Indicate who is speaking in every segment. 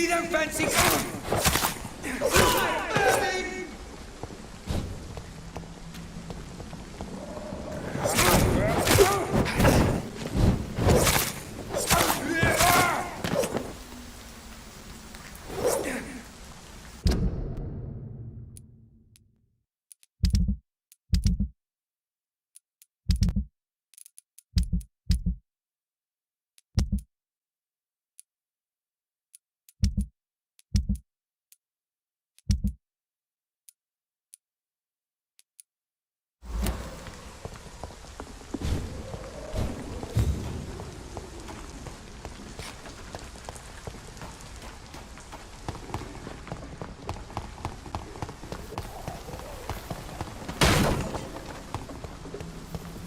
Speaker 1: don't fancy...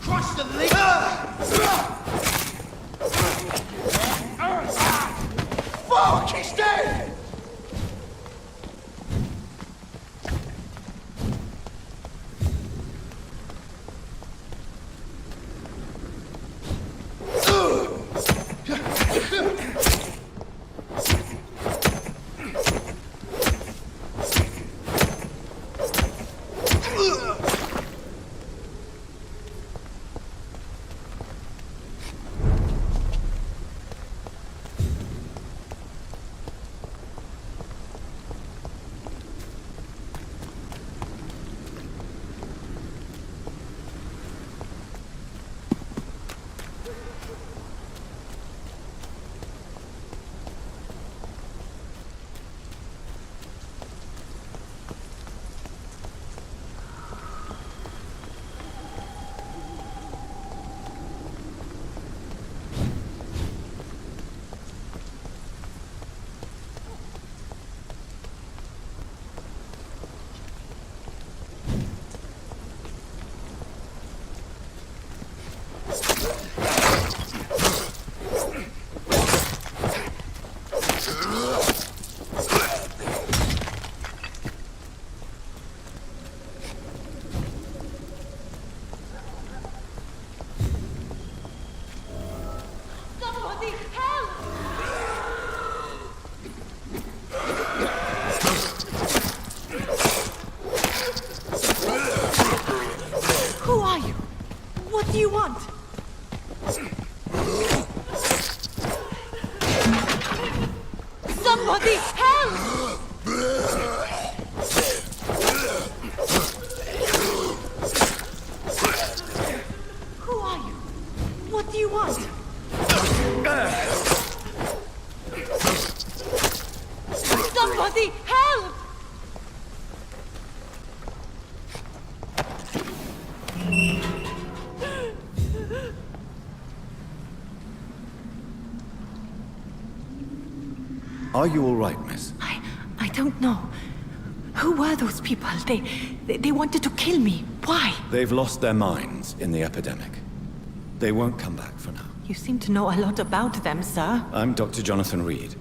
Speaker 2: Crush the lead! Fuck! He's dead!
Speaker 3: What do you want? Somebody help! Who are you? What do you want? Somebody help!
Speaker 4: Are you all right, miss?
Speaker 3: I don't know. Who were those people? They wanted to kill me. Why?
Speaker 4: They've lost their minds in the epidemic. They won't come back for now.
Speaker 3: You seem to know a lot about them, sir.
Speaker 4: I'm Dr. Jonathan Reid.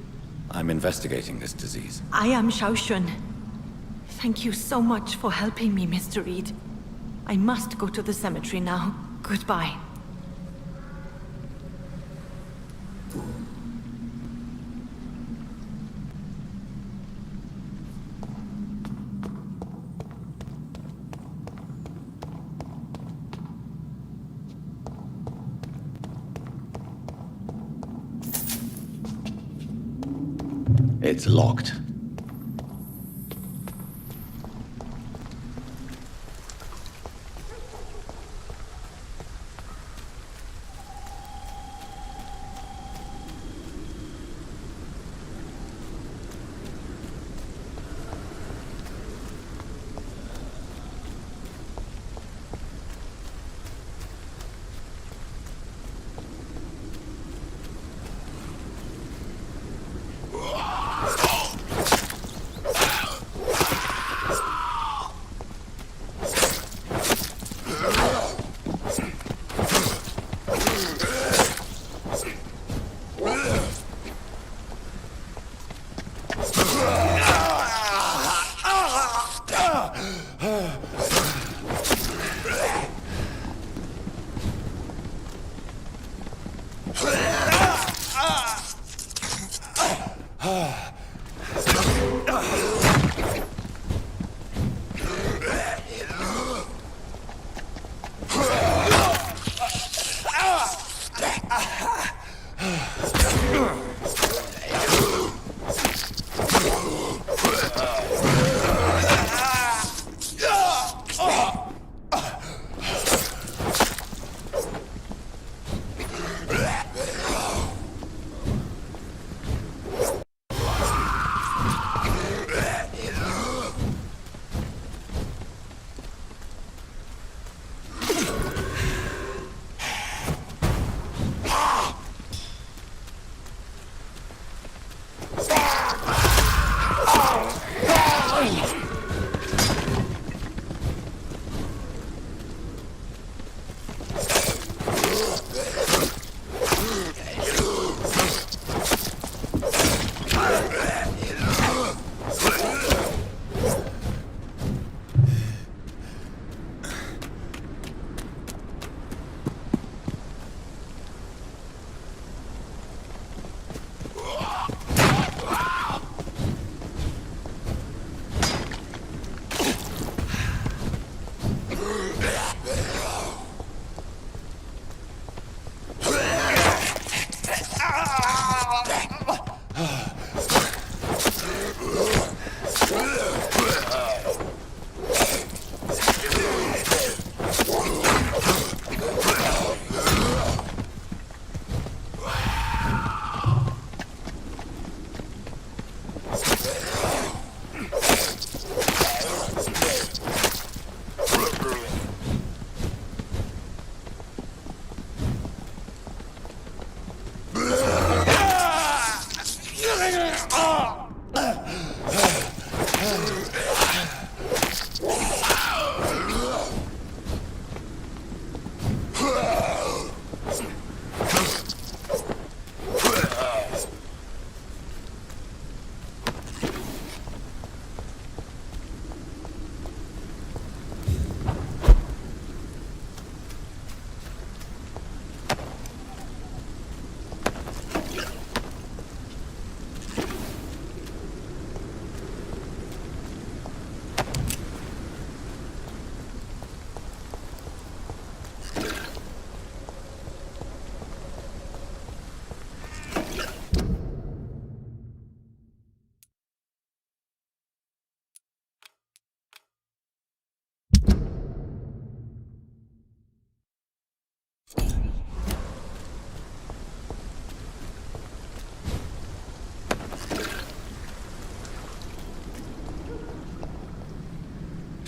Speaker 4: I'm investigating this disease.
Speaker 3: I am Xiaoxun. Thank you so much for helping me, Mr. Reid. I must go to the cemetery now. Goodbye.
Speaker 4: It's locked.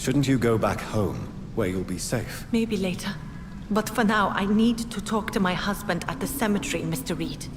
Speaker 4: Shouldn't you go back home, where you'll be safe?
Speaker 3: Maybe later. But for now, I need to talk to my husband at the cemetery, Mr. Reid.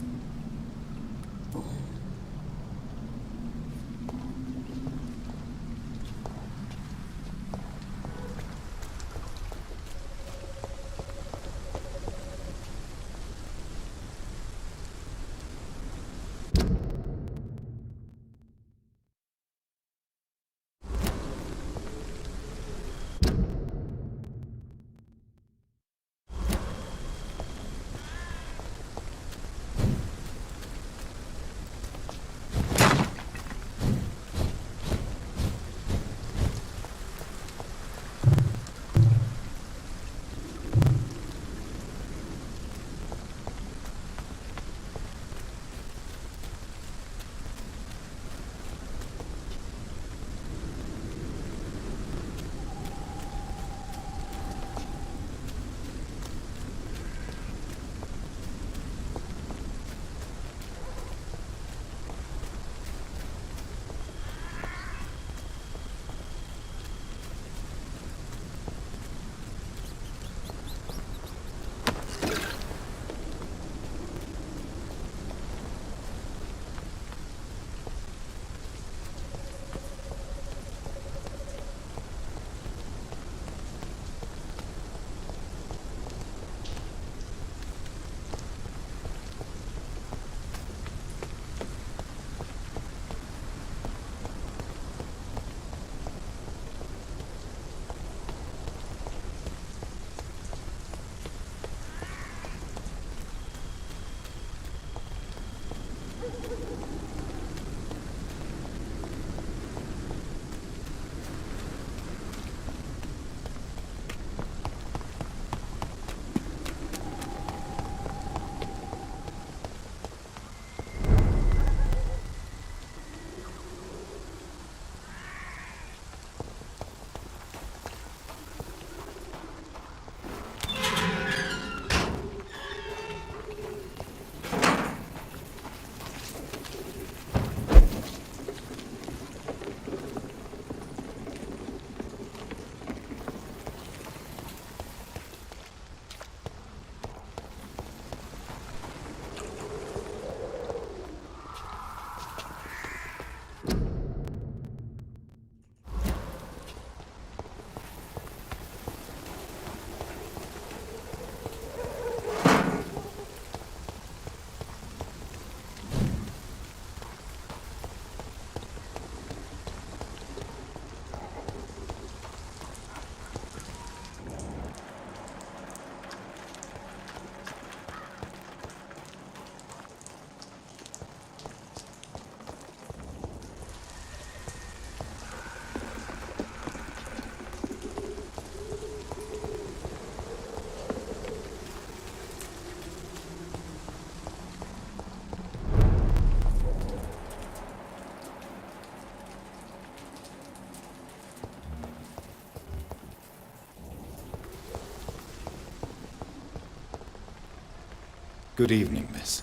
Speaker 4: Good evening, miss.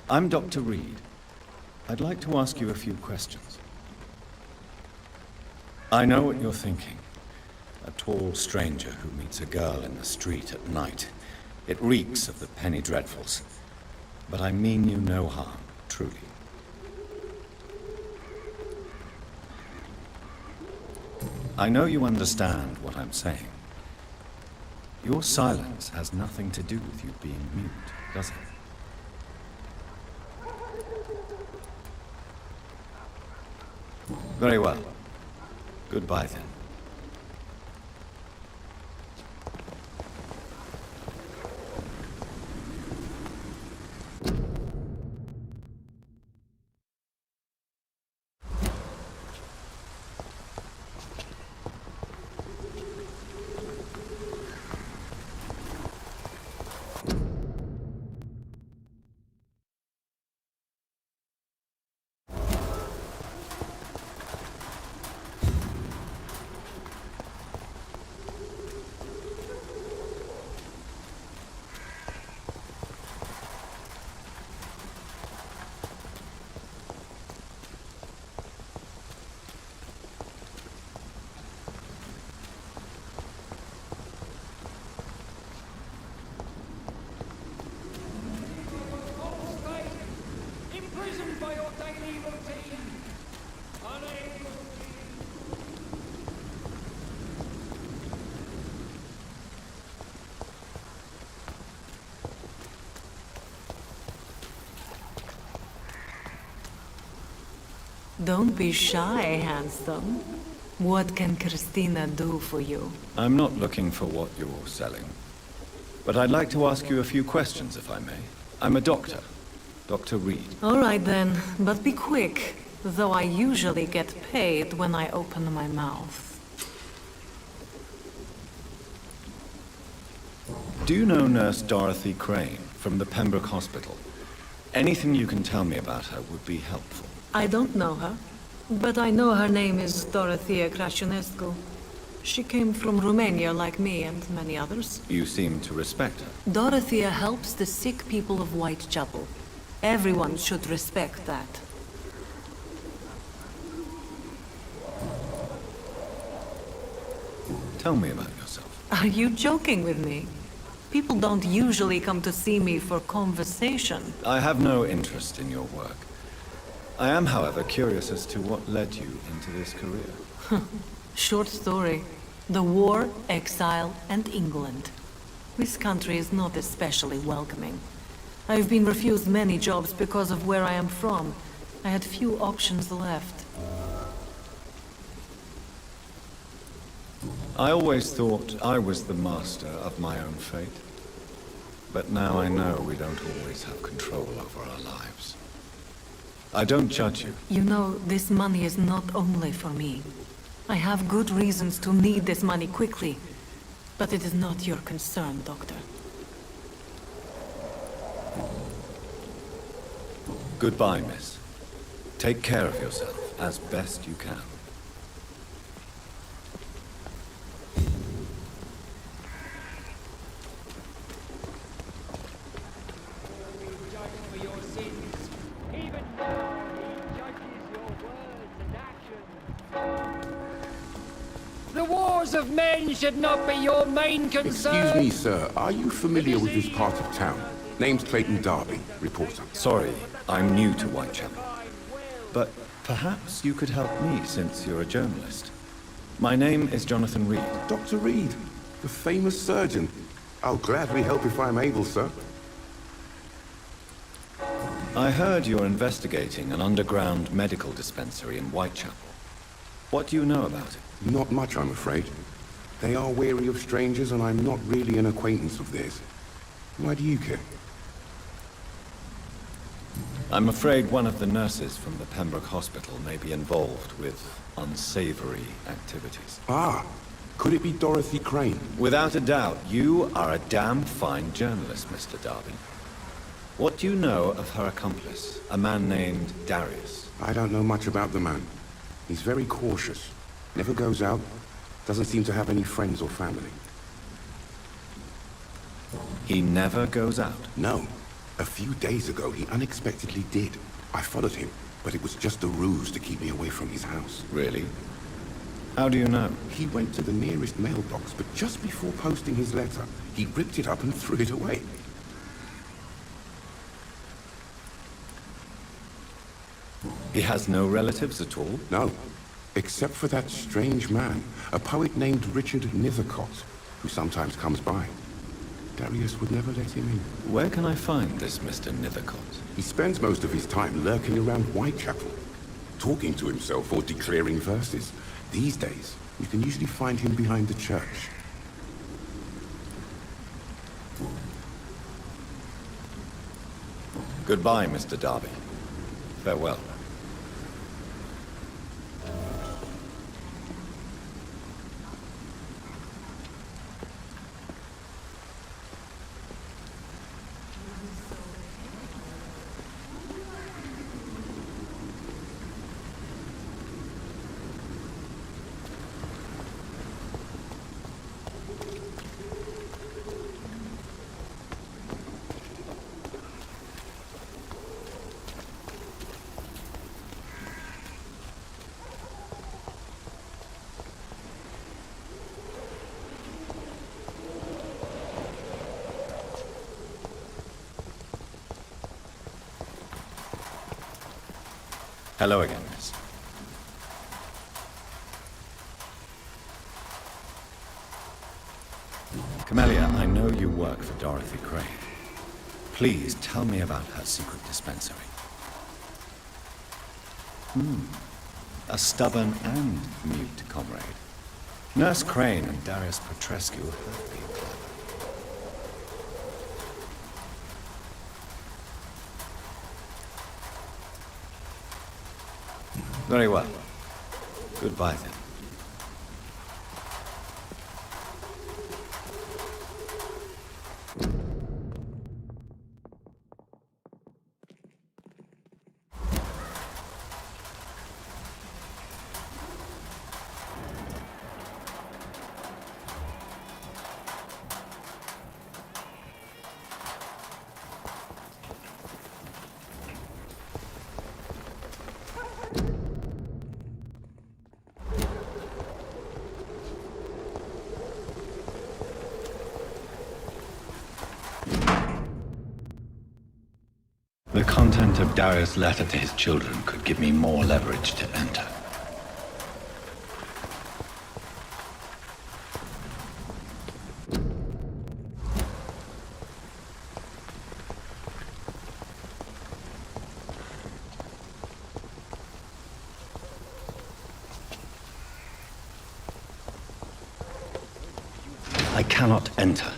Speaker 4: I'm Dr. Reid. I'd like to ask you a few questions. I know what you're thinking. A tall stranger who meets a girl in the street at night. It reeks of the penny dreadfuls. But I mean you no harm, truly. I know you understand what I'm saying. Your silence has nothing to do with you being mute, does it? Very well. Goodbye then.
Speaker 3: Don't be shy, handsome. What can Christina do for you?
Speaker 4: I'm not looking for what you're selling. But I'd like to ask you a few questions, if I may. I'm a doctor. Dr. Reid.
Speaker 3: All right then, but be quick. Though I usually get paid when I open my mouth.
Speaker 4: Do you know Nurse Dorothy Crane from the Pembroke Hospital? Anything you can tell me about her would be helpful.
Speaker 3: I don't know her, but I know her name is Dorothea Crăciunescu. She came from Romania like me and many others.
Speaker 4: You seem to respect her.
Speaker 3: Dorothea helps the sick people of Whitechapel. Everyone should respect that.
Speaker 4: Tell me about yourself.
Speaker 3: Are you joking with me? People don't usually come to see me for conversation.
Speaker 4: I have no interest in your work. I am, however, curious as to what led you into this career.
Speaker 3: Short story. The war, exile, and England. This country is not especially welcoming. I've been refused many jobs because of where I am from. I had few options left.
Speaker 4: I always thought I was the master of my own fate. But now I know we don't always have control over our lives. I don't judge you.
Speaker 3: You know, this money is not only for me. I have good reasons to need this money quickly. But it is not your concern, Doctor.
Speaker 4: Goodbye, miss. Take care of yourself as best you can.
Speaker 1: The wars of men should not be your main concern.
Speaker 5: Excuse me, sir. Are you familiar with this part of town? Name's Clayton Darby, reporter.
Speaker 4: Sorry, I'm new to Whitechapel. But perhaps you could help me since you're a journalist. My name is Jonathan Reid.
Speaker 5: Dr. Reid, the famous surgeon. I'll gladly help if I'm able, sir.
Speaker 4: I heard you're investigating an underground medical dispensary in Whitechapel. What do you know about it?
Speaker 5: Not much, I'm afraid. They are wary of strangers, and I'm not really an acquaintance of theirs. Why do you care?
Speaker 4: I'm afraid one of the nurses from the Pembroke Hospital may be involved with unsavory activities.
Speaker 5: Ah, could it be Dorothy Crane?
Speaker 4: Without a doubt, you are a damn fine journalist, Mr. Darby. What do you know of her accomplice, a man named Darius?
Speaker 5: I don't know much about the man. He's very cautious. Never goes out. Doesn't seem to have any friends or family.
Speaker 4: He never goes out?
Speaker 5: No. A few days ago, he unexpectedly did. I followed him, but it was just a ruse to keep me away from his house.
Speaker 4: Really? How do you know?
Speaker 5: He went to the nearest mailbox, but just before posting his letter, he ripped it up and threw it away.
Speaker 4: He has no relatives at all?
Speaker 5: No, except for that strange man, a poet named Richard Nethercott, who sometimes comes by. Darius would never let him in.
Speaker 4: Where can I find this Mr. Nethercott?
Speaker 5: He spends most of his time lurking around Whitechapel, talking to himself or declaring verses. These days, you can usually find him behind the church.
Speaker 4: Goodbye, Mr. Darby. Farewell. Hello again, miss. Camellia, I know you work for Dorothy Crane. Please tell me about her secret dispensary. A stubborn and mute comrade. Nurse Crane and Darius Petrescu have been clever. Very well. Goodbye then. The content of Darius' letter to his children could give me more leverage to enter. I cannot enter.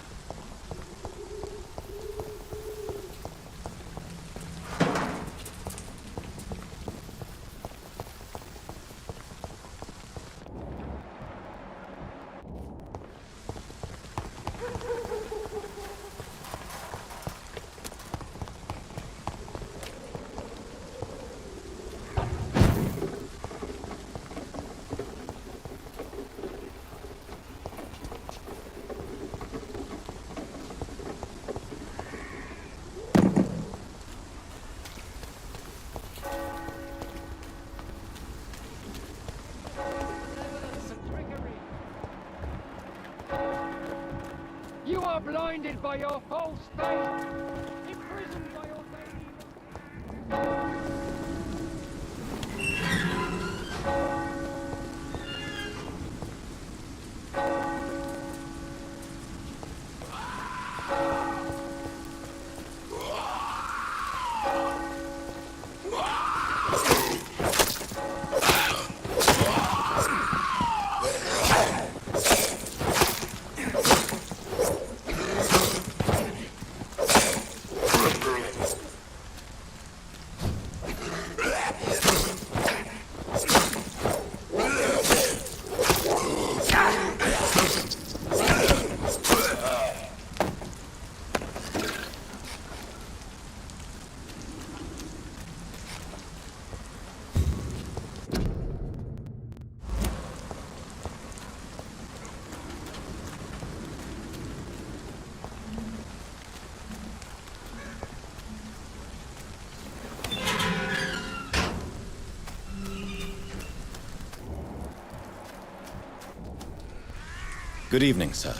Speaker 1: You are blinded by your false faith, imprisoned by your daily...
Speaker 4: Good evening, sir.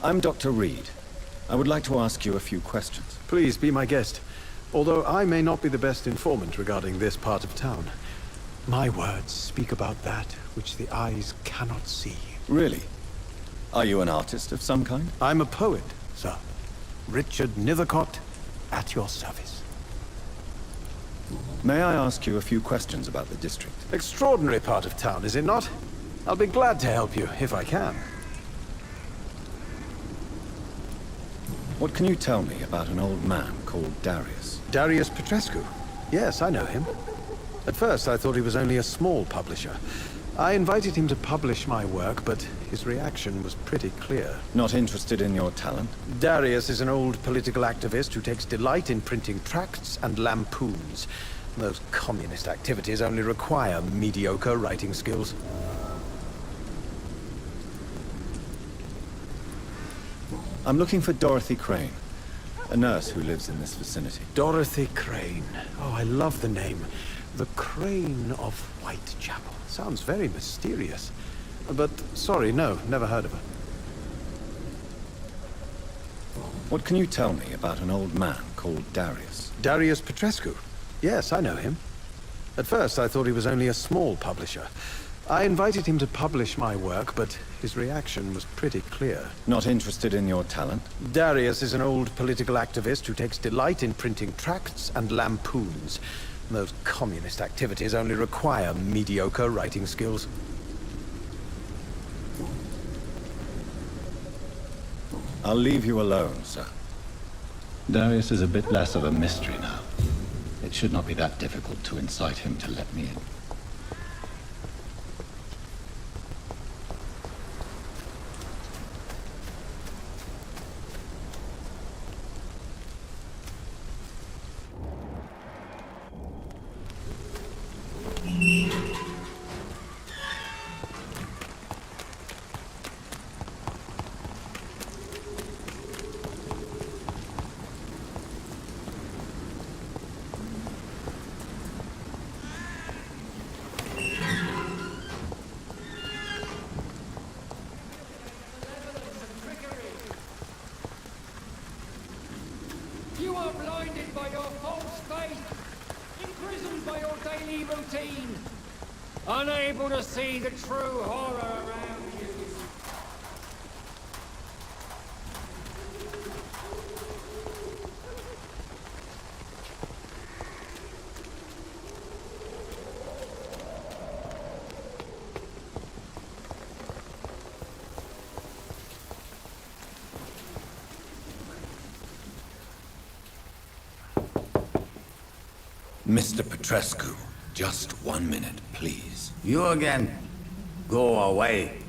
Speaker 4: I'm Dr. Reid. I would like to ask you a few questions.
Speaker 6: Please be my guest. Although I may not be the best informant regarding this part of town, my words speak about that which the eyes cannot see.
Speaker 4: Really? Are you an artist of some kind?
Speaker 6: I'm a poet, sir. Richard Nithercott, at your service.
Speaker 4: May I ask you a few questions about the district?
Speaker 6: Extraordinary part of town, is it not? I'll be glad to help you, if I can.
Speaker 4: What can you tell me about an old man called Darius?
Speaker 6: Darius Petrescu. Yes, I know him. At first, I thought he was only a small publisher. I invited him to publish my work, but his reaction was pretty clear.
Speaker 4: Not interested in your talent?
Speaker 6: Darius is an old political activist who takes delight in printing tracts and lampoons. Those communist activities only require mediocre writing skills.
Speaker 4: I'm looking for Dorothy Crane, a nurse who lives in this vicinity.
Speaker 6: Dorothy Crane. Oh, I love the name. The Crane of Whitechapel. Sounds very mysterious. But, sorry, no, never heard of her.
Speaker 4: What can you tell me about an old man called Darius?
Speaker 6: Darius Petrescu. Yes, I know him. At first, I thought he was only a small publisher. I invited him to publish my work, but his reaction was pretty clear.
Speaker 4: Not interested in your talent?
Speaker 6: Darius is an old political activist who takes delight in printing tracts and lampoons. Those communist activities only require mediocre writing skills.
Speaker 4: I'll leave you alone, sir. Darius is a bit less of a mystery now. It should not be that difficult to incite him to let me in.
Speaker 1: You are blinded by your false faith, imprisoned by your daily routine, unable to see the true horror around you.
Speaker 4: Mr. Petrescu, just 1 minute, please.
Speaker 7: You again? Go away.